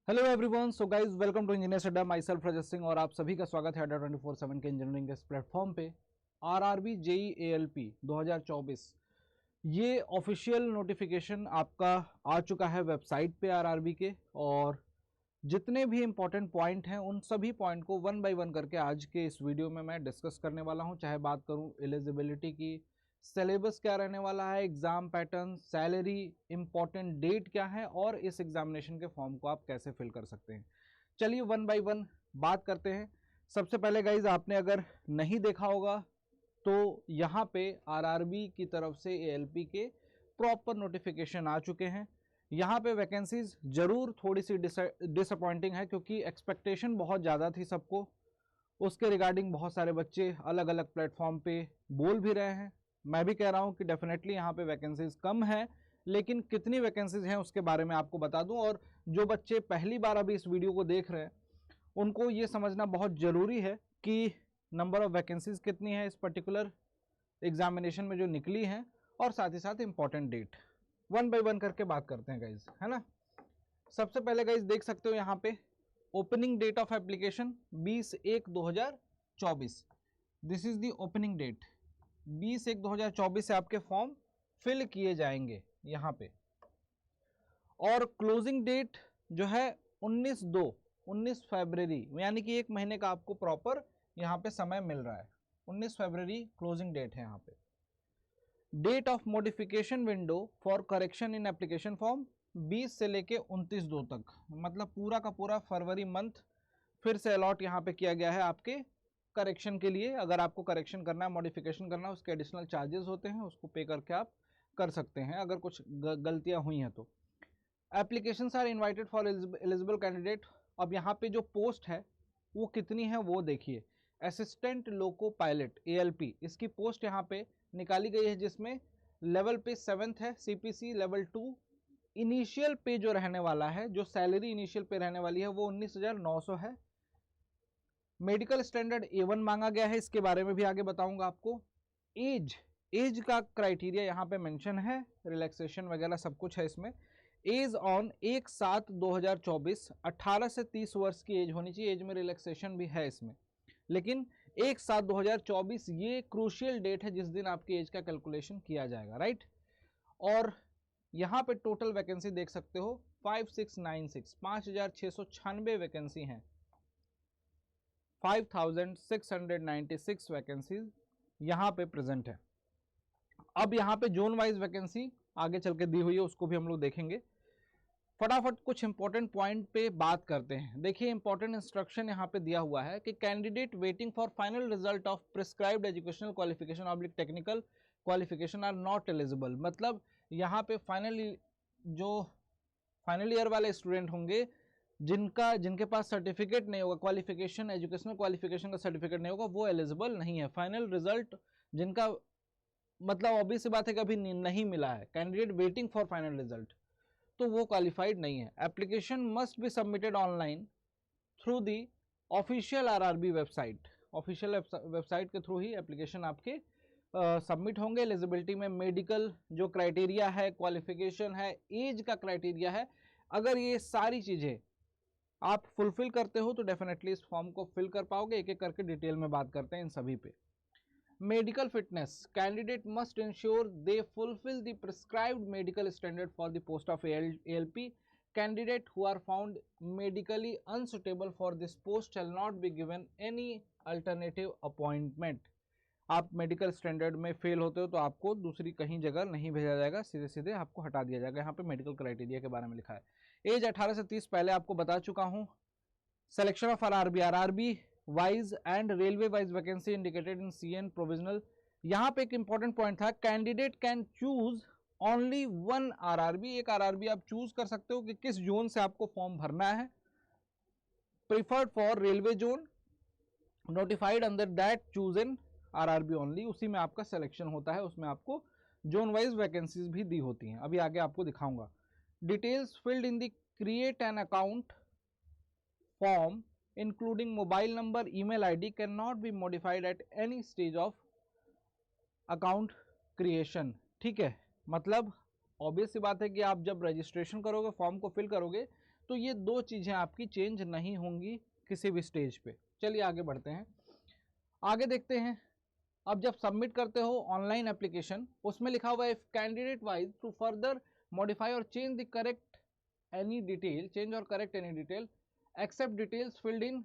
Hello everyone, so guys welcome to engineers Adda. My self रजत सिंह और आप सभी का स्वागत है अड्डा 24/7 के इंजीनियरिंग के इस प्लेटफॉर्म पे। आरआरबी जेई एएलपी 2024 ये ऑफिशियल नोटिफिकेशन आपका आ चुका है वेबसाइट पे आरआरबी के, और जितने भी इंपॉर्टेंट पॉइंट हैं उन सभी पॉइंट को वन बाय वन करके आज के इस वीडियो में मैं डिस्कस करने वाला हूं। चाहे बात करूं एलिजिबिलिटी की, सिलेबस क्या रहने वाला है, exam pattern, salary, important date क्या है और इस एग्जामिनेशन के फॉर्म को आप कैसे फिल कर सकते हैं। चलिए वन बाय वन बात करते हैं। सबसे पहले गाइज, आपने अगर नहीं देखा होगा तो यहाँ पे आरआरबी की तरफ से एएलपी के प्रॉपर नोटिफिकेशन आ चुके हैं। यहाँ पे वैकेंसीज जरूर थोड़ी सी डिसअपॉइंटिंग है, क्योंकि एक्सपेक्टेशन बहुत ज़्यादा थी सबको। उसके रिगार्डिंग बहुत सारे बच्चे अलग अलग प्लेटफॉर्म पे बोल भी रहे हैं। मैं भी कह रहा हूँ कि डेफिनेटली यहाँ पे वैकेंसीज कम है, लेकिन कितनी वैकेंसीज हैं उसके बारे में आपको बता दूं। और जो बच्चे पहली बार अभी इस वीडियो को देख रहे हैं उनको ये समझना बहुत ज़रूरी है कि नंबर ऑफ वैकेंसीज कितनी है इस पर्टिकुलर एग्जामिनेशन में जो निकली हैं, और साथ ही साथ important date one by one करके बात करते हैं गाइज, है ना। सबसे पहले गाइज देख सकते हो यहाँ पे opening date of application 20/1/2024। This is the opening date. 20/1/2024 से आपके फॉर्म फिल किए जाएंगे यहाँ पे। और क्लोजिंग डेट जो है 19 फरवरी, यानी कि एक महीने का आपको प्रॉपर यहाँ पे समय मिल रहा है। 19 फरवरी क्लोजिंग डेट है यहाँ पे। Date of modification window for correction in application form 20 से लेके 29/2 तक, मतलब पूरा का पूरा फरवरी मंथ फिर से अलॉट यहाँ पे किया गया है आपके करेक्शन के लिए। अगर आपको करेक्शन करना है, मॉडिफिकेशन करना है, उसके एडिशनल चार्जेस होते हैं, उसको पे करके आप कर सकते हैं अगर कुछ गलतियां हुई हैं तो। Applications are invited for eligible candidate. अब यहाँ पे जो पोस्ट है वो कितनी है वो देखिए। असिस्टेंट लोको पायलट एएलपी, इसकी पोस्ट यहाँ पे निकाली गई है, जिसमें लेवल पे 7th है, सीपीसी लेवल 2। इनिशियल पे जो रहने वाला है, जो सैलरी इनिशियल पे रहने वाली है वो 19,900 है। मेडिकल स्टैंडर्ड A1 मांगा गया है, इसके बारे में भी आगे बताऊंगा आपको। एज का क्राइटेरिया यहाँ पे मेंशन है, रिलैक्सेशन वगैरह सब कुछ है इसमें। एज ऑन 1/7/2024, 18 से 30 वर्ष की एज होनी चाहिए। एज में रिलैक्सेशन भी है इसमें, लेकिन 1/7/2024 ये क्रूशियल डेट है जिस दिन आपकी एज का कैलकुलेशन किया जाएगा, राइट। और यहाँ पे टोटल वैकेंसी देख सकते हो 5696, 5696 वैकेंसी हैं। 5696 वैकेंसीज यहाँ पे प्रेजेंट है। अब यहाँ पे जोन वाइज वैकेंसी आगे चल के दी हुई है, उसको भी हम लोग देखेंगे। फटाफट कुछ इंपॉर्टेंट पॉइंट पे बात करते हैं। देखिए इंपॉर्टेंट इंस्ट्रक्शन यहाँ पे दिया हुआ है कि candidate waiting for final result of prescribed educational qualification oblique technical qualification are not eligible. मतलब यहाँ पे फाइनल ईयर वाले स्टूडेंट होंगे जिनके पास सर्टिफिकेट नहीं होगा, क्वालिफिकेशन, एजुकेशनल क्वालिफिकेशन का सर्टिफिकेट नहीं होगा, वो एलिजिबल नहीं है। फाइनल रिजल्ट जिनका मतलब ऑब्वियस सी बात है कि अभी नहीं मिला है, candidate waiting for final result, तो वो क्वालिफाइड नहीं है। Application must be submitted online through the official RRB website. Official website के थ्रू ही एप्लीकेशन आपके सबमिट होंगे। एलिजिबिलिटी में मेडिकल जो क्राइटेरिया है, क्वालिफिकेशन है, एज का क्राइटेरिया है, अगर ये सारी चीज़ें आप फुलफिल करते हो तो डेफिनेटली इस फॉर्म को फिल कर पाओगे। एक एक करके डिटेल में बात करते हैं इन सभी पे। Medical fitness, candidate must ensure they fulfil the prescribed medical standard for the post of ALP. Candidate who are found medically unsuitable for this post shall not be given any alternative appointment. आप medical standard में fail होते हो तो आपको दूसरी कहीं जगह नहीं भेजा जाएगा, सीधे सीधे आपको हटा दिया जाएगा। यहाँ पे मेडिकल क्राइटेरिया के बारे में लिखा है। एज 18 से 30 पहले आपको बता चुका हूँ। Selection of RRB wise and railway wise vacancy indicated in CN provisional. यहाँ पे एक इंपॉर्टेंट पॉइंट था, candidate can choose only one RRB. एक आरआरबी आप चूज कर सकते हो कि किस जोन से आपको फॉर्म भरना है। Preferred for railway zone, notified under that chosen RRB only, उसी में आपका सिलेक्शन होता है। उसमें आपको जोन वाइज वैकेंसीज भी दी होती हैं, अभी आगे आपको दिखाऊंगा। Details filled in the create an account form including mobile number, email ID can not be modified at any stage of account creation. ठीक है, मतलब ऑब्वियस सी बात है कि आप जब रजिस्ट्रेशन करोगे, फॉर्म को फिल करोगे, तो ये दो चीज़ें आपकी चेंज नहीं होंगी किसी भी स्टेज पे। चलिए आगे बढ़ते हैं, आगे देखते हैं। अब जब सबमिट करते हो ऑनलाइन एप्लीकेशन, उसमें लिखा हुआ है if candidate wise to further modify और change the correct any detail, change और correct any detail except details filled in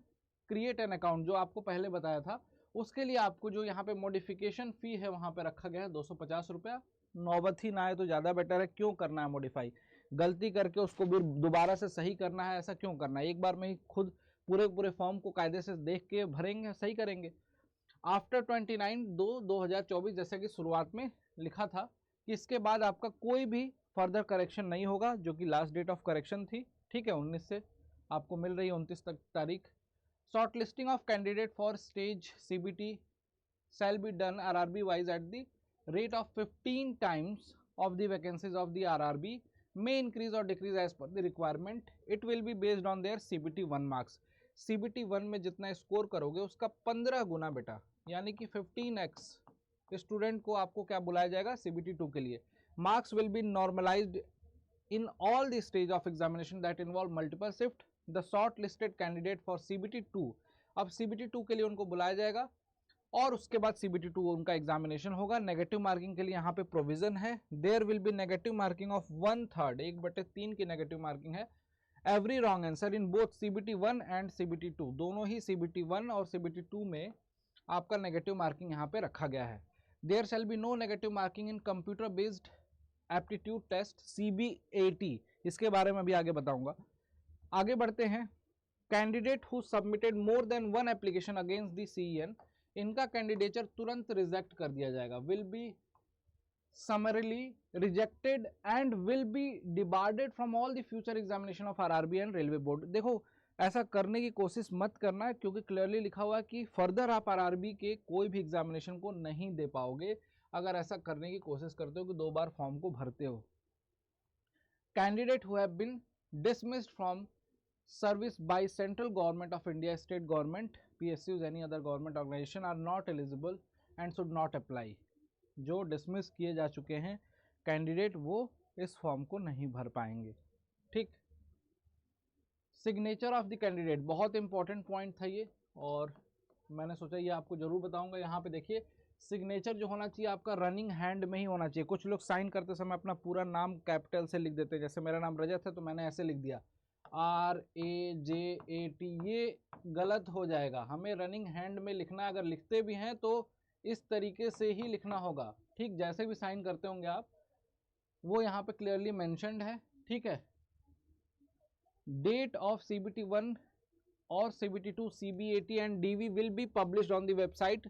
create an account, जो आपको पहले बताया था, उसके लिए आपको जो यहाँ पे मॉडिफिकेशन फी है वहाँ पे रखा गया है 250 रुपया। नौबत ही ना आए तो ज़्यादा बेटर है, क्यों करना है मॉडिफाई, गलती करके उसको भी दोबारा से सही करना है, ऐसा क्यों करना है, एक बार में ही खुद पूरे फॉर्म को कायदे से देख के भरेंगे, सही करेंगे। आफ्टर 29/2/2024, जैसे कि शुरुआत में लिखा था कि इसके बाद आपका कोई भी फर्दर करेक्शन नहीं होगा, जो कि लास्ट डेट ऑफ करेक्शन थी, ठीक है, 19 से आपको मिल रही है 29 तक तारीख। Short listing of candidate for stage CBT shall be done RRB wise at the rate of 15 times of the vacancies of the RRB, may increase or decrease as per the requirement, it will be based on their CBT 1 marks। CBT 1 में जितना score करोगे उसका 15 गुना बेटा, यानी कि 15x student को आपको क्या बुलाया जाएगा CBT 2 के लिए। Marks will be normalised in all the stage of examination that involve multiple shift, the short listed candidate for CBT 2, अब CBT 2 के लिए उनको बुलाया जाएगा और उसके बाद CBT 2 उनका एग्जामिनेशन होगा। नेगेटिव मार्किंग के लिए यहाँ पे प्रोविजन है, there will be negative marking of 1/3, 1/3 की नेगेटिव मार्किंग है, every wrong answer in both CBT 1 and CBT 2, दोनों ही CBT 1 और CBT 2 में आपका नेगेटिव मार्किंग यहाँ पे रखा गया है। There shall be no negative marking in computer based aptitude test CBAT, इसके बारे में भी आगे बताऊंगा। आगे बढ़ते हैं, candidate who submitted more than 1 application against the CEN, इनका कैंडिडेचर तुरंत रिजेक्ट कर दिया जाएगा, will be summarily rejected and will be debarred from all the future examination of RRB and railway board. देखो ऐसा करने की कोशिश मत करना, क्योंकि क्लियरली लिखा हुआ है कि फर्दर आप RRB के कोई भी एग्जामिनेशन को नहीं दे पाओगे अगर ऐसा करने की कोशिश करते हो कि 2 बार फॉर्म को भरते हो। Candidate who have been dismissed from service by central government of India, state government, PSUs, any other government organisation are not eligible and should not apply. जो डिसमिस किए जा चुके हैं कैंडिडेट वो इस फॉर्म को नहीं भर पाएंगे, ठीक। सिग्नेचर ऑफ द कैंडिडेट बहुत इंपॉर्टेंट पॉइंट था ये, और मैंने सोचा ये आपको जरूर बताऊंगा। यहाँ पे देखिए सिग्नेचर जो होना चाहिए आपका रनिंग हैंड में ही होना चाहिए। कुछ लोग साइन करते समय अपना पूरा नाम कैपिटल से लिख देते हैं, जैसे मेरा नाम रजत है तो मैंने ऐसे लिख दिया RAJAT, ये गलत हो जाएगा। हमें रनिंग हैंड में लिखना, अगर लिखते भी हैं तो इस तरीके से ही लिखना होगा, ठीक, जैसे भी साइन करते होंगे आप, वो यहाँ पे क्लियरली मेंशन्ड है, ठीक है। डेट ऑफ CBT 1 और CBT 2, CBAT and DV will be published on the website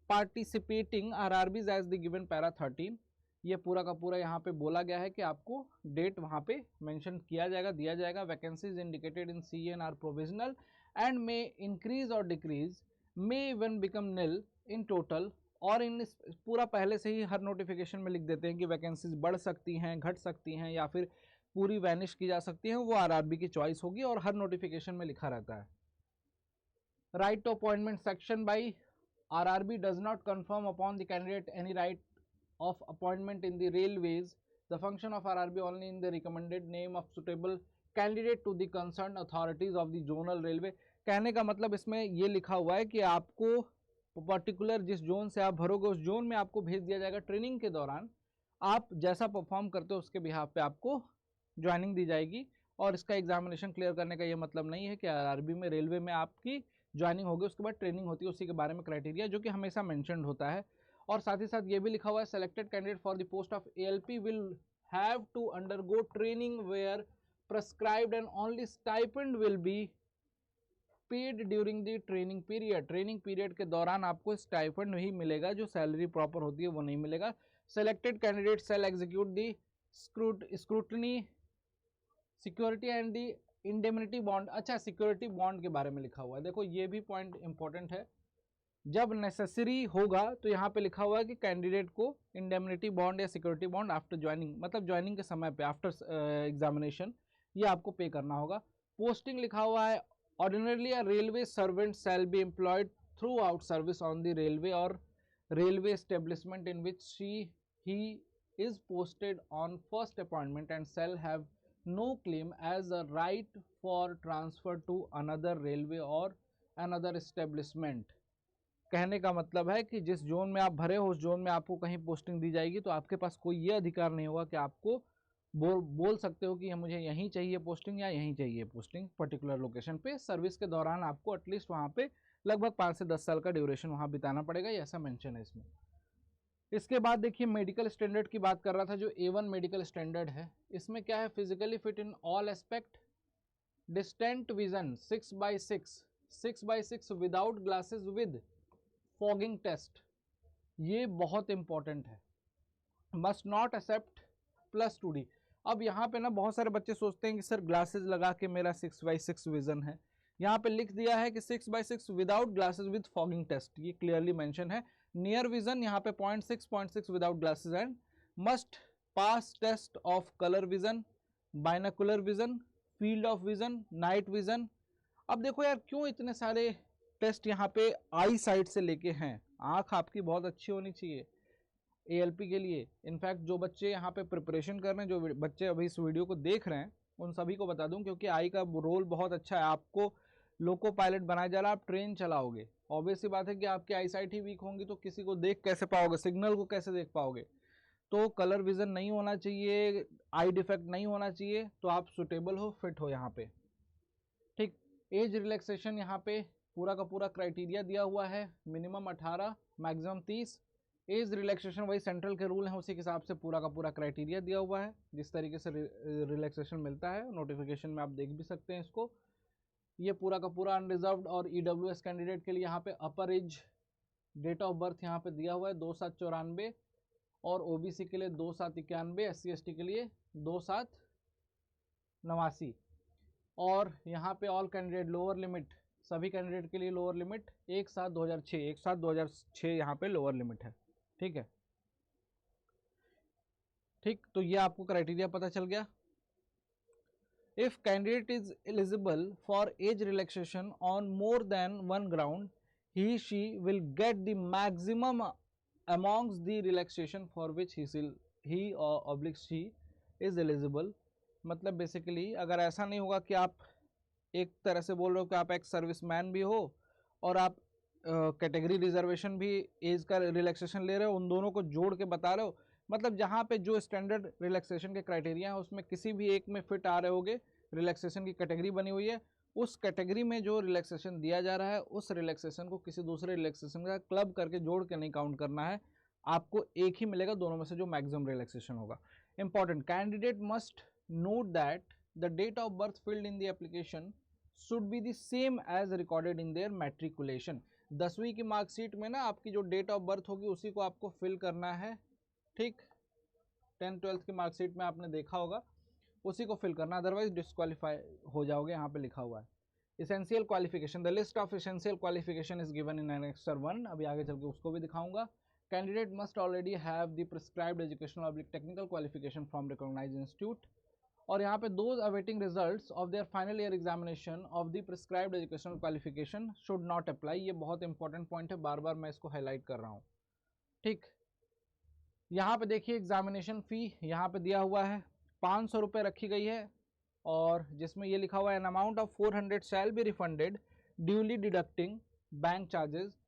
participating RRBs as the given para 13। ये पूरा का पूरा यहाँ पे बोला गया है कि आपको डेट वहाँ पे मेंशन किया जाएगा, दिया जाएगा। Vacancies indicated in CEN are provisional and may increase और decrease, may even become nil in total, और इन पूरा पहले से ही हर नोटिफिकेशन में लिख देते हैं कि वैकेंसीज बढ़ सकती हैं, घट सकती हैं, या फिर पूरी वैनिश की जा सकती हैं, वो RRB की चॉइस होगी और हर नोटिफिकेशन में लिखा रहता है। Right to appointment section by RRB does not confirm upon the candidate any right of appointment in the railways, the function of RRB only in the recommended name of suitable candidate to the concerned authorities of the zonal railway। कहने का मतलब इसमें ये लिखा हुआ है कि आपको पर्टिकुलर जिस जोन से आप भरोगे उस जोन में आपको भेज दिया जाएगा। ट्रेनिंग के दौरान आप जैसा परफॉर्म करते हो उसके बिहाफ पे आपको ज्वाइनिंग दी जाएगी, और इसका एग्जामिनेशन क्लियर करने का ये मतलब नहीं है कि RRB में, रेलवे में आपकी ज्वाइनिंग होगी उसके बाद ट्रेनिंग होती है, उसी के बारे में क्राइटेरिया जो कि हमेशा मेंशन्ड होता है। और साथ ही साथ ये भी लिखा हुआ है selected candidate for the post of ALP will have to undergo training where prescribed and only stipend will be paid during the training period. Training period के दौरान आपको स्टाइपेंड ही मिलेगा, जो सैलरी प्रॉपर होती है वो नहीं मिलेगा। Selected candidate shell execute the scrutiny security and the indemnity bond. अच्छा, सिक्योरिटी बॉन्ड के बारे में लिखा हुआ है, देखो ये भी पॉइंट इंपॉर्टेंट है। जब नेसेसरी होगा तो यहाँ पे लिखा हुआ है कि कैंडिडेट को इंडेमनिटी बॉन्ड या सिक्योरिटी बॉन्ड आफ्टर ज्वाइनिंग, मतलब ज्वाइनिंग के समय पे आफ्टर एग्जामिनेशन, ये आपको पे करना होगा। पोस्टिंग लिखा हुआ है ordinarily a railway servant shall be employed throughout service on the railway और railway establishment in which he is posted on first appointment and shall have no claim as a right for transfer to another railway और another establishment. कहने का मतलब है कि जिस zone में आप भरे हो उस जोन में आपको कहीं पोस्टिंग दी जाएगी तो आपके पास कोई ये अधिकार नहीं होगा कि आपको बोल सकते हो कि मुझे यहीं चाहिए पोस्टिंग या यहीं चाहिए पोस्टिंग पर्टिकुलर लोकेशन पे। सर्विस के दौरान आपको एटलीस्ट वहाँ पे लगभग 5 से 10 साल का ड्यूरेशन वहाँ बिताना पड़ेगा, ये ऐसा मेंशन है इसमें। इसके बाद देखिए मेडिकल स्टैंडर्ड की बात कर रहा था, जो A1 मेडिकल स्टैंडर्ड है, इसमें क्या है, physically fit in all aspect, distant vision 6x6 without glasses with fogging test, ये बहुत इंपॉर्टेंट है। Must not accept +2D। अब यहाँ पे ना बहुत सारे बच्चे सोचते हैं कि सर ग्लासेस लगा के मेरा 6x6 विजन है, यहाँ पे लिख दिया है कि 6x6 without glasses with fogging test, ये क्लियरली मेंशन है। नियर विजन यहाँ पे 0.6 without glasses and must pass test of colour vision, binocular vision, field of vision, night vision. अब देखो यार क्यों इतने सारे टेस्ट यहाँ पे आई साइड से लेके हैं, आंख आपकी बहुत अच्छी होनी चाहिए ALP के लिए। इनफैक्ट जो बच्चे यहाँ पे प्रिपरेशन कर रहे हैं, जो बच्चे अभी इस वीडियो को देख रहे हैं, उन सभी को बता दूं क्योंकि आई का रोल बहुत अच्छा है। आपको लोको पायलट बनाया जा रहा है, आप ट्रेन चलाओगे, ऑब्वियस सी बात है कि आपकी आई साइट ही वीक होंगी तो किसी को देख कैसे पाओगे, सिग्नल को कैसे देख पाओगे। तो कलर विजन नहीं होना चाहिए, आई डिफेक्ट नहीं होना चाहिए, तो आप सुटेबल हो, फिट हो यहाँ पे, ठीक। एज रिलैक्सेशन यहाँ पे पूरा का पूरा क्राइटेरिया दिया हुआ है, मिनिमम 18, मैक्सिमम 30। एज रिलैक्सेशन वही सेंट्रल के रूल हैं, उसी के हिसाब से पूरा का पूरा क्राइटेरिया दिया हुआ है, जिस तरीके से रिलैक्सेशन मिलता है नोटिफिकेशन में आप देख भी सकते हैं इसको। ये पूरा का पूरा अनरिजर्व्ड और EWS कैंडिडेट के लिए यहाँ पे upper age date of birth यहाँ पे दिया हुआ है 2794, और OBC के लिए 2791, SC/ST के लिए 2789, और यहाँ पे ऑल कैंडिडेट लोअर लिमिट, सभी कैंडिडेट के लिए लोअर लिमिट 1/7/2006 यहाँ पे लोअर लिमिट है, ठीक है। ठीक, तो ये आपको क्राइटेरिया पता चल गया। If candidate is eligible for age relaxation on more than one ground, she will get the maximum amongst the relaxation for which he or she is eligible। मतलब बेसिकली अगर ऐसा नहीं होगा कि आप एक तरह से बोल रहे हो कि आप एक सर्विसमैन भी हो और आप कैटेगरी रिजर्वेशन भी एज का रिलैक्सेशन ले रहे हो, उन दोनों को जोड़ के बता रहे हो, मतलब जहाँ पे जो स्टैंडर्ड रिलैक्सेशन के क्राइटेरिया है उसमें किसी भी एक में फिट आ रहे होगे, रिलैक्सेशन की कैटेगरी बनी हुई है, उस कैटेगरी में जो रिलैक्सेशन दिया जा रहा है उस रिलैक्सेशन को किसी दूसरे रिलैक्सेशन का क्लब करके जोड़ के नहीं काउंट करना है, आपको एक ही मिलेगा दोनों में से जो मैक्सिमम रिलैक्सेशन होगा। Important, candidate must note that the date of birth filled in the application should be the same as recorded in their matriculation. 10वीं की मार्कशीट में ना आपकी जो डेट ऑफ बर्थ होगी उसी को आपको फिल करना है, ठीक। 10th-12th की मार्कशीट में आपने देखा होगा, उसी को फिल करना, अदरवाइज डिस्क्वालीफाई हो जाओगे, यहाँ पे लिखा हुआ है। Essential qualification, the list of essential qualification is given in annexure 1, अभी आगे चल के उसको भी दिखाऊंगा। Candidate must already have the prescribed educational और technical qualification from recognised institute, और यहाँ पे those awaiting results of their final year examination of the prescribed educational qualification should not apply. ये बहुत इंपॉर्टेंट पॉइंट है, बार बार मैं इसको हाईलाइट कर रहा हूँ, ठीक। यहाँ पे देखिए एग्जामिनेशन फ़ी यहाँ पे दिया हुआ है 500 रुपये रखी गई है, और जिसमें ये लिखा हुआ है an amount of 400 shall be refunded duly deducting bank charges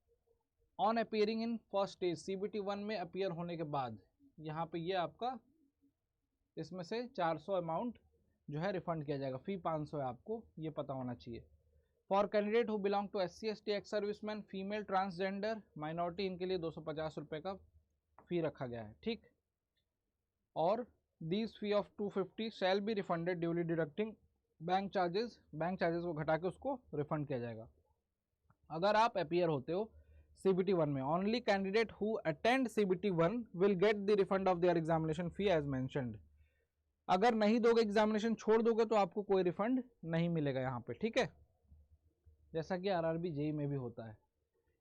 on appearing in first stage, CBT 1 में अपियर होने के बाद। यहाँ पे ये आपका इसमें से 400 अमाउंट जो है रिफंड किया जाएगा, फ़ी 500 है, आपको ये पता होना चाहिए। For candidate who belong to SC/ST, ex serviceman, female, transgender, minority, इनके लिए 250 रुपये का फी रखा गया है, ठीक। और these fee of 250 shall be refunded duly deducting bank charges को घटा के उसको रिफंड किया जाएगा। अगर आप अपियर होते हो CBT 1 में, only candidate who attend CBT 1 will get the refund of their examination fee as mentioned. अगर नहीं दोगे, एग्जामिनेशन छोड़ दोगे तो आपको कोई रिफंड नहीं मिलेगा यहाँ पे, ठीक है, जैसा कि RRB JEE में भी होता है।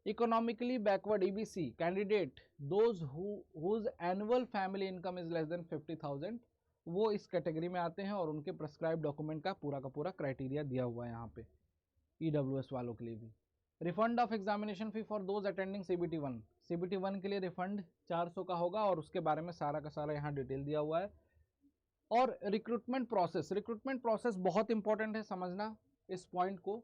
Economically backward EBC candidate, those whose annual family income is less than 50,000, वो इस कैटेगरी में आते हैं, और उनके प्रेस्क्राइब डॉक्यूमेंट का पूरा क्राइटेरिया दिया हुआ है यहाँ पे EWS वालों के लिए भी। Refund of examination fee for those attending CBT 1, CBT 1 के लिए रिफंड 400 का होगा, और उसके बारे में सारा का सारा यहाँ डिटेल दिया हुआ है। और रिक्रूटमेंट प्रोसेस बहुत इंपॉर्टेंट है समझना इस पॉइंट को।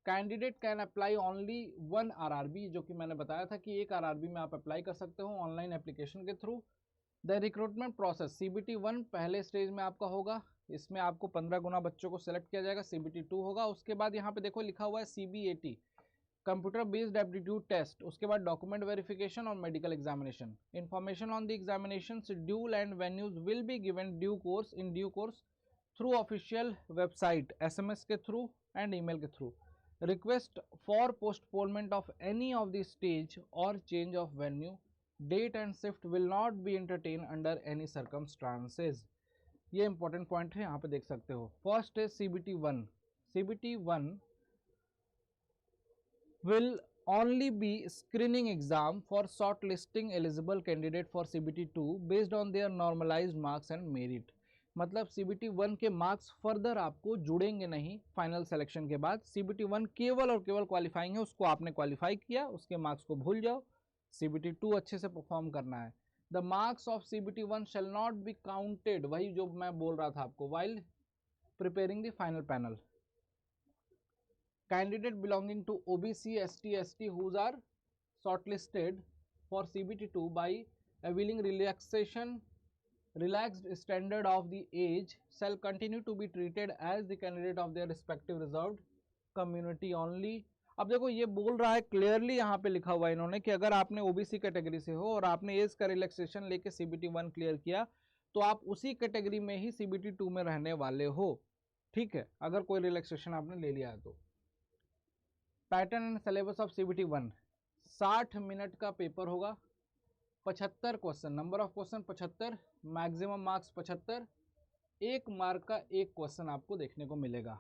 Candidate can apply only 1 RRB, जो कि मैंने बताया था कि एक RRB में आप अप्लाई कर सकते हो ऑनलाइन एप्लीकेशन के through. The recruitment process CBT 1 पहले स्टेज में आपका होगा, इसमें आपको 15 गुना बच्चों को सेलेक्ट किया जाएगा। CBT 2 होगा, उसके बाद यहाँ पे देखो लिखा हुआ है CBAT, computer based aptitude test, उसके बाद डॉक्यूमेंट वेरिफिकेशन और medical examination. Information on the examination schedule and venues will be given due course through official website, SMS के थ्रू एंड ईमेल के through. Request for postponement of any of the stage और change of venue, date and shift will not be entertain under any circumstances. ये important point है, यहाँ पे देख सकते हो। फर्स्ट है CBT 1। CBT 1 will only be screening exam for shortlisting eligible candidate for CBT 2 based on their normalized marks and merit। मतलब CBT 1 के मार्क्स फर्दर आपको जुड़ेंगे नहीं फाइनल सिलेक्शन के बाद। CBT 1 केवल और केवल क्वालिफाइंग है, उसको आपने क्वालिफाई किया, उसके मार्क्स को भूल जाओ। CBT 2 अच्छे से परफॉर्म करना है। The marks of CBT 1 shall not be counted, वही जो मैं बोल रहा था आपको, while preparing the final panel। Candidate belonging to OBC, ST, ST who are shortlisted for CBT 2 by availing relaxed standard of the age shall continue to be treated as the candidate of their respective reserved community only। अब देखो ये बोल रहा है clearly, यहाँ पे लिखा हुआ है इन्होंने कि अगर आपने OBC कैटेगरी से हो और आपने एज का रिलैक्सेशन लेके CBT 1 क्लियर किया तो आप उसी कैटेगरी में ही CBT 2 में रहने वाले हो, ठीक है, अगर कोई रिलैक्सेशन आपने ले लिया है तो। Pattern and syllabus of CBT 1, 60 minute का पेपर होगा, 75 question, number of question 75, maximum marks 75, 1 mark का एक क्वेश्चन आपको देखने को मिलेगा।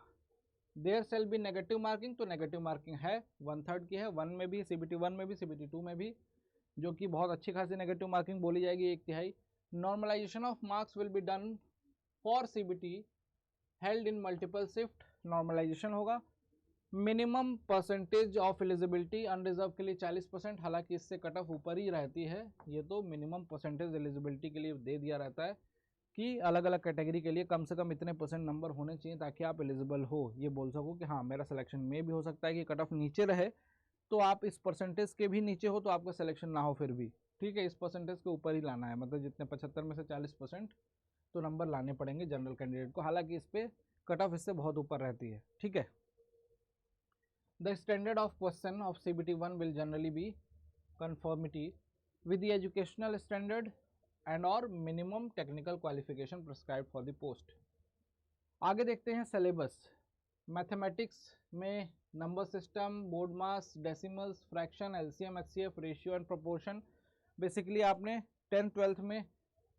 There shall be negative marking, तो नेगेटिव मार्किंग है 1/3 की है, 1 में भी, CBT 1 में भी, CBT 2 में भी, जो कि बहुत अच्छी खासी नेगेटिव मार्किंग बोली जाएगी, 1/3। Normalisation of marks will be done for CBT held in multiple shift, normalisation होगा। Minimum percentage of eligibility unreserved के लिए 40%, हालांकि इससे कट ऑफ ऊपर ही रहती है, ये तो मिनिमम परसेंटेज एलिजिबिलिटी के लिए दे दिया रहता है कि अलग अलग कैटेगरी के लिए कम से कम इतने % नंबर होने चाहिए ताकि आप एलिजिबल हो, ये बोल सको कि हाँ मेरा सिलेक्शन में भी हो सकता है कि कट ऑफ नीचे रहे तो आप इस परसेंटेज के भी नीचे हो तो आपका सिलेक्शन ना हो फिर भी, ठीक है, इस परसेंटेज के ऊपर ही लाना है, मतलब जितने 75 में से 40% तो नंबर लाने पड़ेंगे जनरल कैंडिडेट को, हालांकि इस पर कट ऑफ इससे बहुत ऊपर रहती है, ठीक है। The standard of question of CBT 1 will generally be conformity with the educational standard and or minimum technical qualification prescribed for the post। आगे देखते हैं सिलेबस। मैथमेटिक्स में number system, board mass, decimals, fraction, LCM, HCF, ratio and proportion. Basically आपने 10th 12th में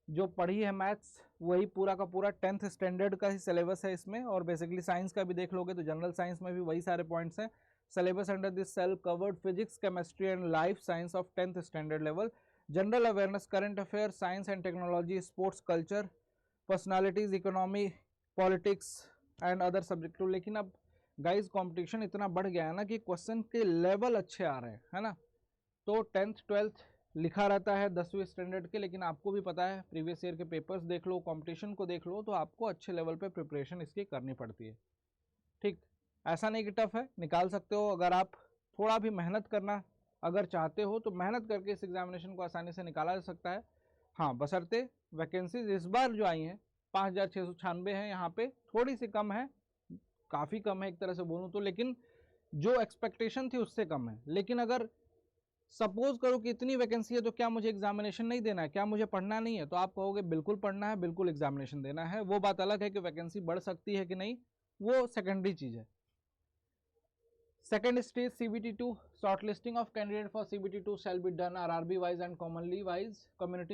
जो पढ़ी है maths वही पूरा का पूरा 10th स्टैंडर्ड का ही सिलेबस है इसमें, और बेसिकली साइंस का भी देख लोगे तो जनरल साइंस में भी वही सारे पॉइंट्स हैं। Syllabus under this shall covered physics, chemistry and life science of 10th standard level, general awareness, current affair, science and technology, sports, culture, personalities, economy, politics and other subject. लेकिन अब guys competition इतना बढ़ गया है ना कि question के level अच्छे आ रहे हैं, है ना, तो 10th 12th लिखा रहता है 10वीं स्टैंडर्ड के, लेकिन आपको भी पता है प्रीवियस ईयर के पेपर्स देख लो, कंपटीशन को देख लो, तो आपको अच्छे लेवल पे प्रिपरेशन इसकी करनी पड़ती है, ठीक। ऐसा नहीं कि टफ है, निकाल सकते हो अगर आप थोड़ा भी मेहनत करना अगर चाहते हो तो मेहनत करके इस एग्जामिनेशन को आसानी से निकाला जा सकता है। हाँ, बशर्ते वैकेंसीज इस बार जो आई हैं 5696 हैं, यहाँ पे थोड़ी सी कम है, काफ़ी कम है एक तरह से बोलूँ तो, लेकिन जो एक्सपेक्टेशन थी उससे कम है। लेकिन अगर सपोज करो कि इतनी वैकेंसी है तो क्या मुझे एग्जामिनेशन नहीं देना है, क्या मुझे पढ़ना नहीं है, तो आप कहोगे बिल्कुल पढ़ना है, बिल्कुल एग्जामिनेशन देना है। वो बात अलग है कि वैकेंसी बढ़ सकती है कि नहीं, वो सेकेंडरी चीज़ है। Second stage CBT 2, shortlisting of candidate for CBT 2 shall be done RRB wise and community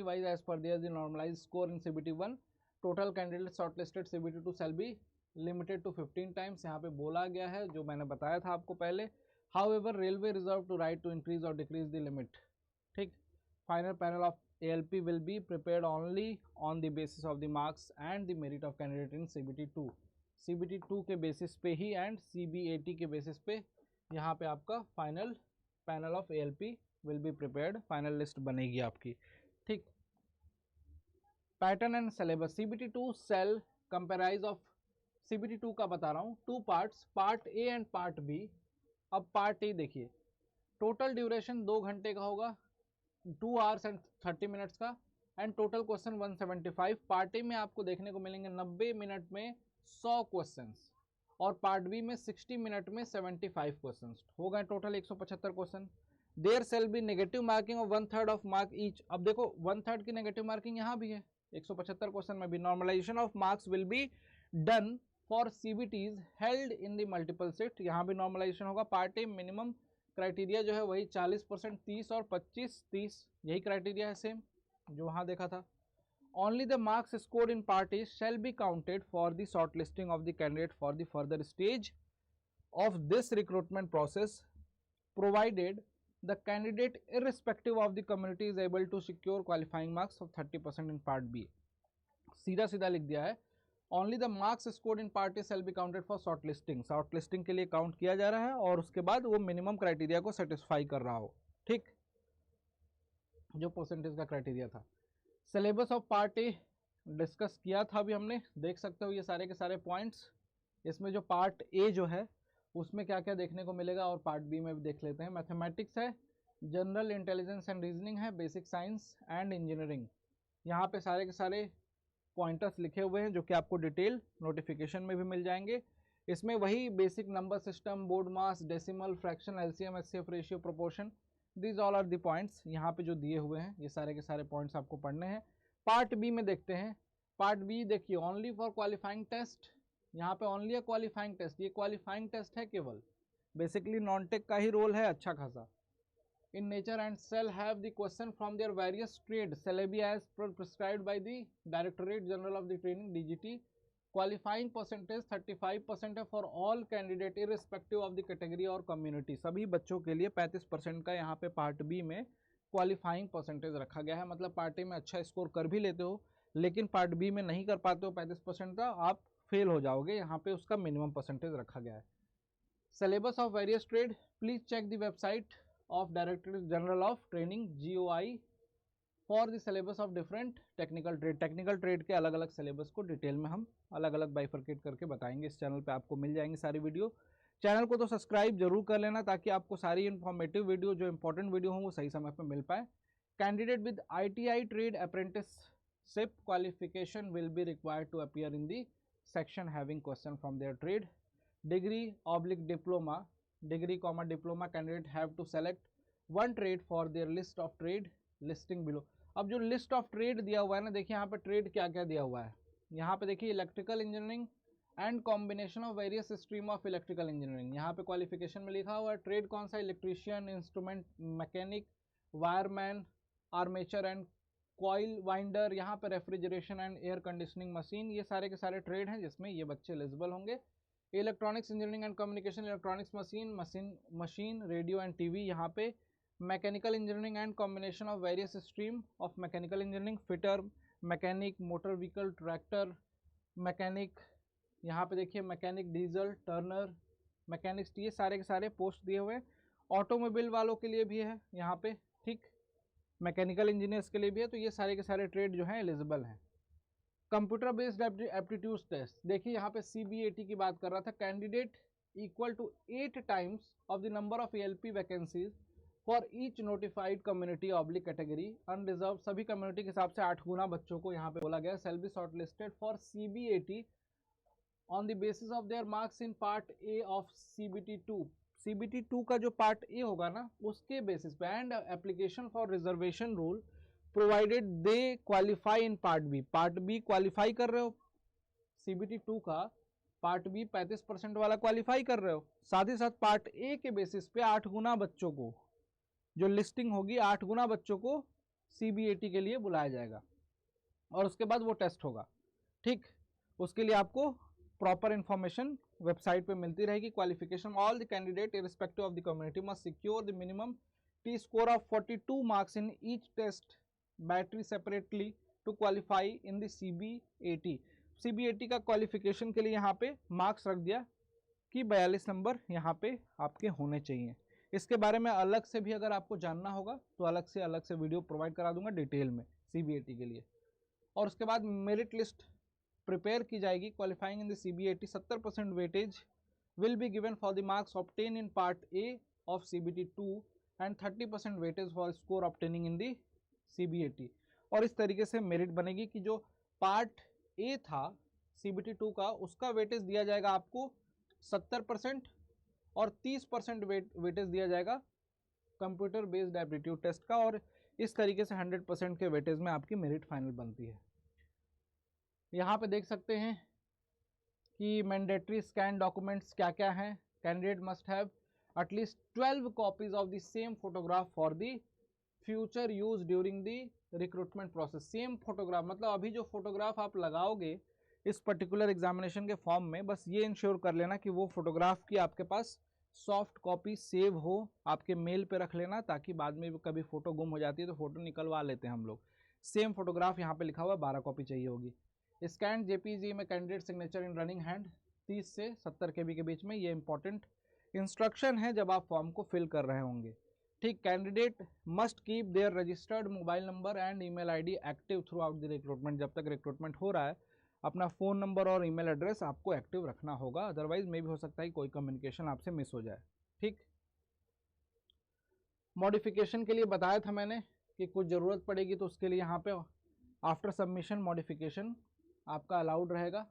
wise as per their normalized score in CBT 1। Total candidates shortlisted CBT 2 shall be limited to 15 times, यहाँ पे बोला गया है जो मैंने बताया था आपको पहले। However, railway reserve to right to increase or decrease the limit, ठीक। Final panel of ALP will be prepared only on the basis of the marks and the merit of candidate in CBT 2। CBT 2 के basis पे ही and CBAT के basis पे यहाँ पे आपका final panel of ALP will be prepared, final list बनेगी आपकी, ठीक। Pattern and syllabus. CBT2 shall comprise of, CBT2 का बता रहा हूँ, 2 parts, part A and part B. अब पार्ट ए देखिए, टोटल ड्यूरेशन 2 घंटे का होगा, 2 आवर्स एंड 30 मिनट्स का, and total question 175। Part A में आपको देखने को मिलेंगे 90 मिनट में 100 क्वेश्चंस, और पार्ट बी में 60 मिनट में 75 क्वेश्चंस, हो गए total 175 question. There shall be negative marking of 1/3 of mark each. अब देखो 1/3 की नेगेटिव मार्किंग यहाँ भी है, 175 क्वेश्चन में भी। Normalisation of marks will be done for CBTs held in the multiple shift, यहाँ भी नॉर्मलाइजेशन होगा। पार्ट ए मिनिमम क्राइटेरिया जो है वही 40%, 30 और 25, 30 यही क्राइटेरिया है सेम जो वहाँ देखा था। Only the marks scored in part A shall be counted for the shortlisting of the candidate for the further stage of this recruitment process, provided the candidate irrespective of the community is able to secure qualifying marks of 30% in part B। सीधा सीधा लिख दिया है, only the marks scored in part A shall be counted for shortlisting, shortlisting के लिए count किया जा रहा है, और उसके बाद वो मिनिमम क्राइटेरिया को सेटिस्फाई कर रहा हो, ठीक, जो परसेंटेज का क्राइटेरिया था। Syllabus of part A discuss किया था अभी हमने, देख सकते हो ये सारे के सारे पॉइंट्स। इसमें जो पार्ट ए जो है उसमें क्या क्या देखने को मिलेगा, और पार्ट बी में भी देख लेते हैं। मैथमेटिक्स है, जनरल इंटेलिजेंस एंड रीजनिंग है, बेसिक साइंस एंड इंजीनियरिंग। यहाँ पे सारे के सारे पॉइंटर्स लिखे हुए हैं जो कि आपको डिटेल नोटिफिकेशन में भी मिल जाएंगे। इसमें वही basic number system, BODMAS, decimal, fraction, LCM, HCF ratio, proportion, these all are the points यहाँ पे जो दिए हुए हैं, ये सारे के सारे पॉइंट्स आपको पढ़ने हैं। पार्ट बी में देखते हैं। पार्ट बी देखिए, ओनली फॉर क्वालिफाइंग टेस्ट, यहाँ पे ओनली है क्वालिफाइंग टेस्ट, ये क्वालिफाइंग टेस्ट है केवल, बेसिकली नॉन टेक का ही रोल है अच्छा खासा। In nature and shall have the question from their various trade syllabi as prescribed by the directorate general of the training DGT। Qualifying percentage 35% है for all candidate irrespective of the category और community. सभी बच्चों के लिए 35% का यहाँ पे part B में क्वालिफाइंग परसेंटेज रखा गया है। मतलब पार्ट ए में अच्छा स्कोर कर भी लेते हो लेकिन पार्ट बी में नहीं कर पाते हो 35% का, आप फेल हो जाओगे, यहाँ पे उसका मिनिमम परसेंटेज रखा गया है। Syllabus of various trade, please check the website of directorate general of training GOI for the syllabus of different technical trade. Technical trade के अलग अलग सिलेबस को डिटेल में हम अलग अलग बाइफरकेट करके बताएंगे। इस चैनल पे आपको मिल जाएंगी सारी वीडियो। चैनल को तो सब्सक्राइब जरूर कर लेना ताकि आपको सारी इन्फॉर्मेटिव वीडियो, जो इंपॉर्टेंट वीडियो हों, वो सही समय पर मिल पाए। Candidate with ITI trade apprenticeship qualification will be required to appear in the section having question from their trade. Diploma, degree comma diploma candidate have to select one trade for their list of trade listing below. अब जो list of trade दिया हुआ है ना, देखिए यहाँ पे trade क्या क्या दिया हुआ है। यहाँ पे देखिए electrical engineering and combination of various stream of electrical engineering. यहाँ पे क्वालिफिकेशन में लिखा हुआ है ट्रेड कौन सा, electrician, instrument mechanic, wireman, armature and coil winder, यहाँ पे refrigeration and air conditioning machine. ये सारे के सारे ट्रेड हैं जिसमें ये बच्चे एलिजिबल होंगे। Electronics engineering and communication, electronics machine, radio and TV। यहाँ पे mechanical engineering and combination of various stream of mechanical engineering, fitter, mechanic, motor vehicle, tractor mechanic. यहाँ पे देखिए मैकेनिक डीजल, टर्नर मैकेनिक्स, ये सारे के सारे पोस्ट दिए हुए हैं। ऑटोमोबाइल वालों के लिए भी है यहाँ पे, ठीक, मैकेनिकल इंजीनियर्स के लिए भी है। तो ये सारे के सारे ट्रेड जो हैं एलिजिबल हैं। कंप्यूटर बेस्ड एप्टीट्यूड टेस्ट, देखिए यहाँ पे CBAT की बात कर रहा था। Candidate equal to 8 times of the number of ALP vacancies for each notified community oblique category unreserved. सभी कम्युनिटी के हिसाब से 8 गुना बच्चों को यहाँ पे बोला गया। Shall be shortlisted for CBAT on the basis of their marks in part A of CBT2। CBT2 का जो पार्ट ए होगा ना, उसके बेसिस पे, and application for reservation rule provided they qualify in part B. Part B qualify कर रहे हो, CBT2 का पार्ट बी 35% वाला क्वालिफाई कर रहे हो, साथ ही साथ पार्ट ए के बेसिस पे 8 गुना बच्चों को जो लिस्टिंग होगी, 8 गुना बच्चों को CBAT के लिए बुलाया जाएगा और उसके बाद वो टेस्ट होगा, ठीक। उसके लिए आपको प्रॉपर इंफॉर्मेशन वेबसाइट पे मिलती रहेगी। Qualification, all the candidate irrespective of the community must secure the minimum T score of 42 marks in each test battery separately to qualify in the CBAT। CBAT का qualification के लिए यहाँ पे marks रख दिया कि 42 नंबर यहाँ पे आपके होने चाहिए। इसके बारे में अलग से भी अगर आपको जानना होगा तो अलग से वीडियो प्रोवाइड करा दूंगा डिटेल में CBAT के लिए। और उसके बाद मेरिट लिस्ट प्रिपेयर की जाएगी। Qualifying in the CBAT 70% weightage will be given for the marks obtained in part A of CBT 2 and 30% weightage for score obtaining in the CBAT। और इस तरीके से मेरिट बनेगी कि जो पार्ट ए था CBT 2 का, उसका वेटेज दिया जाएगा आपको 70% और 30% वेटेज दिया जाएगा कंप्यूटर बेस्ड एप्टीट्यूड टेस्ट का, और इस तरीके से 100% के वेटेज में आपकी मेरिट फाइनल बनती है। यहाँ पे देख सकते हैं कि मैंडेटरी स्कैन डॉक्यूमेंट्स क्या क्या हैं। Candidate must have at least 12 copies of the same photograph for the future use during the recruitment process. Same photograph मतलब अभी जो फोटोग्राफ आप लगाओगे इस पर्टिकुलर एग्जामिनेशन के फॉर्म में, बस ये इंश्योर कर लेना कि वो फोटोग्राफ की आपके पास सॉफ्ट कॉपी सेव हो, आपके मेल पे रख लेना, ताकि बाद में कभी फोटो गुम हो जाती है तो फोटो निकलवा लेते हैं हम लोग। सेम फोटोग्राफ यहाँ पे लिखा हुआ 12 कॉपी चाहिए होगी। स्कैन JPG में कैंडिडेट सिग्नेचर इन रनिंग हैंड 30 से 70 KB के बीच में, ये इंपॉर्टेंट इंस्ट्रक्शन है जब आप फॉर्म को फिल कर रहे होंगे। ठीक, candidate must keep their registered mobile number and email ID active through out the recruitment. जब तक रिक्रूटमेंट हो रहा है अपना फ़ोन नंबर और ईमेल एड्रेस आपको एक्टिव रखना होगा, अदरवाइज मे भी हो सकता है कोई कम्युनिकेशन आपसे मिस हो जाए। ठीक, मॉडिफिकेशन के लिए बताया था मैंने कि कुछ ज़रूरत पड़ेगी तो उसके लिए यहाँ पे आफ्टर सबमिशन मॉडिफिकेशन आपका अलाउड रहेगा।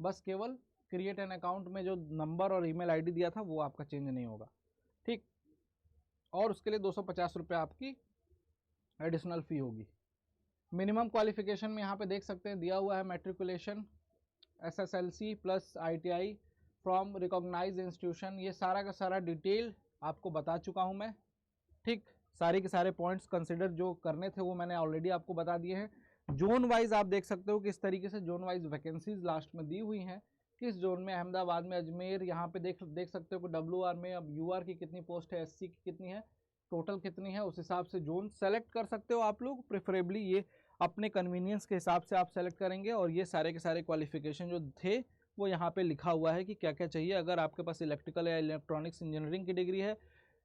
बस केवल क्रिएट एन अकाउंट में जो नंबर और ईमेल आईडी दिया था वो आपका चेंज नहीं होगा। ठीक, और उसके लिए 250 रुपये आपकी एडिशनल फ़ी होगी। मिनिमम क्वालिफिकेशन में यहाँ पे देख सकते हैं दिया हुआ है matriculation SSLC plus ITI from recognised institution. ये सारा का सारा डिटेल आपको बता चुका हूँ मैं। ठीक, सारे के सारे पॉइंट्स कंसिडर जो करने थे वो मैंने ऑलरेडी आपको बता दिए हैं। जोन वाइज आप देख सकते हो किस तरीके से जोन वाइज वैकेंसीज लास्ट में दी हुई हैं, किस जोन में, अहमदाबाद में, अजमेर, यहाँ पे देख सकते हो कि WR में अब UR की कितनी पोस्ट है, SC की कितनी है, टोटल कितनी है, उस हिसाब से जोन सेलेक्ट कर सकते हो आप लोग। प्रेफरेबली ये अपने कन्वीनियंस के हिसाब से आप सेलेक्ट करेंगे। और ये सारे के सारे क्वालिफिकेशन जो थे वो यहाँ पे लिखा हुआ है कि क्या क्या चाहिए। अगर आपके पास इलेक्ट्रिकल या इलेक्ट्रॉनिक्स इंजीनियरिंग की डिग्री है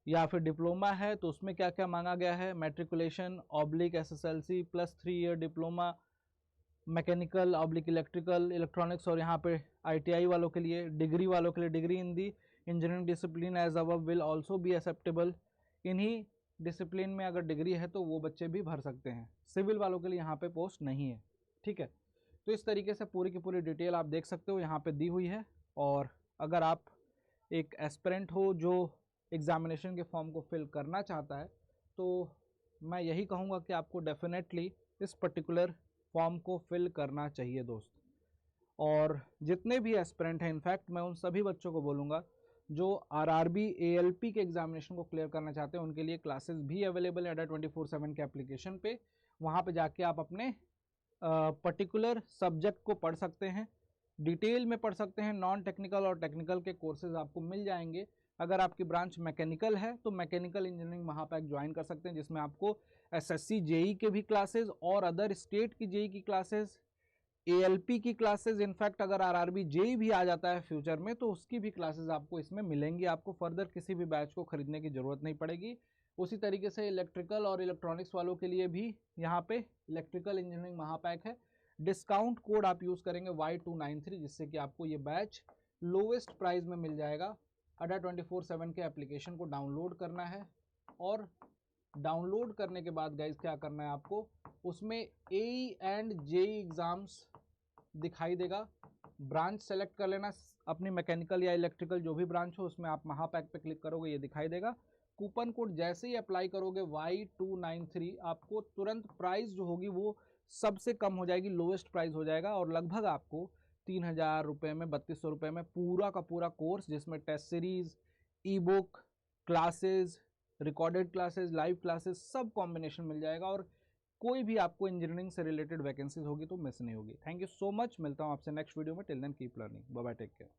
या फिर डिप्लोमा है तो उसमें क्या क्या मांगा गया है। Matriculation oblique SSLC plus 3 year diploma mechanical oblique electrical electronics, और यहाँ पे ITI वालों के लिए, डिग्री वालों के लिए degree in the engineering discipline as above will also be acceptable. इन्हीं डिसिप्लिन में अगर डिग्री है तो वो बच्चे भी भर सकते हैं। सिविल वालों के लिए यहाँ पे पोस्ट नहीं है। ठीक है, तो इस तरीके से पूरी की पूरी डिटेल आप देख सकते हो यहाँ पे दी हुई है। और अगर आप एक एस्पिरेंट हो जो एग्जामिनेशन के फॉर्म को फिल करना चाहता है तो मैं यही कहूँगा कि आपको डेफिनेटली इस पर्टिकुलर फॉर्म को फिल करना चाहिए दोस्त। और जितने भी एस्पिरेंट हैं, इनफैक्ट मैं उन सभी बच्चों को बोलूँगा जो RRB ALP के एग्जामिनेशन को क्लियर करना चाहते हैं, उनके लिए क्लासेस भी अवेलेबल है अड्डा 24/7 के एप्लीकेशन पे। वहाँ पे जाके आप अपने पर्टिकुलर सब्जेक्ट को पढ़ सकते हैं, डिटेल में पढ़ सकते हैं। नॉन टेक्निकल और टेक्निकल के कोर्सेज आपको मिल जाएंगे। अगर आपकी ब्रांच मैकेनिकल है तो मैकेनिकल इंजीनियरिंग महापैक ज्वाइन कर सकते हैं, जिसमें आपको SSC JE के भी क्लासेज और अदर स्टेट की JE की क्लासेज, ALP की क्लासेज, इनफैक्ट अगर RRB JE भी आ जाता है फ्यूचर में तो उसकी भी क्लासेज आपको इसमें मिलेंगी। आपको फर्दर किसी भी बैच को खरीदने की ज़रूरत नहीं पड़ेगी। उसी तरीके से इलेक्ट्रिकल और इलेक्ट्रॉनिक्स वालों के लिए भी यहाँ पे इलेक्ट्रिकल इंजीनियरिंग महापैक है। डिस्काउंट कोड आप यूज़ करेंगे Y293, जिससे कि आपको ये बैच लोवेस्ट प्राइस में मिल जाएगा। अड्डा 24/7 के एप्लीकेशन को डाउनलोड करना है और डाउनलोड करने के बाद गाइज क्या करना है आपको, उसमें AE एंड JE एग्ज़ाम्स दिखाई देगा। ब्रांच सेलेक्ट कर लेना अपनी मैकेनिकल या इलेक्ट्रिकल जो भी ब्रांच हो, उसमें आप महापैक पे क्लिक करोगे, ये दिखाई देगा। कूपन कोड जैसे ही अप्लाई करोगे Y293, आपको तुरंत प्राइस जो होगी वो सबसे कम हो जाएगी, लोवेस्ट प्राइस हो जाएगा। और लगभग आपको 3000 रुपये में, 3200 रुपये में पूरा का पूरा कोर्स, जिसमें test series, ebook, classes, recorded classes, live classes, सब कॉम्बिनेशन मिल जाएगा। और कोई भी आपको इंजीनियरिंग से रिलेटेड वैकेंसीज होगी तो मिस नहीं होगी। थैंक यू सो मच, मिलता हूँ आपसे नेक्स्ट वीडियो में। Till then keep learning, bye bye, take care.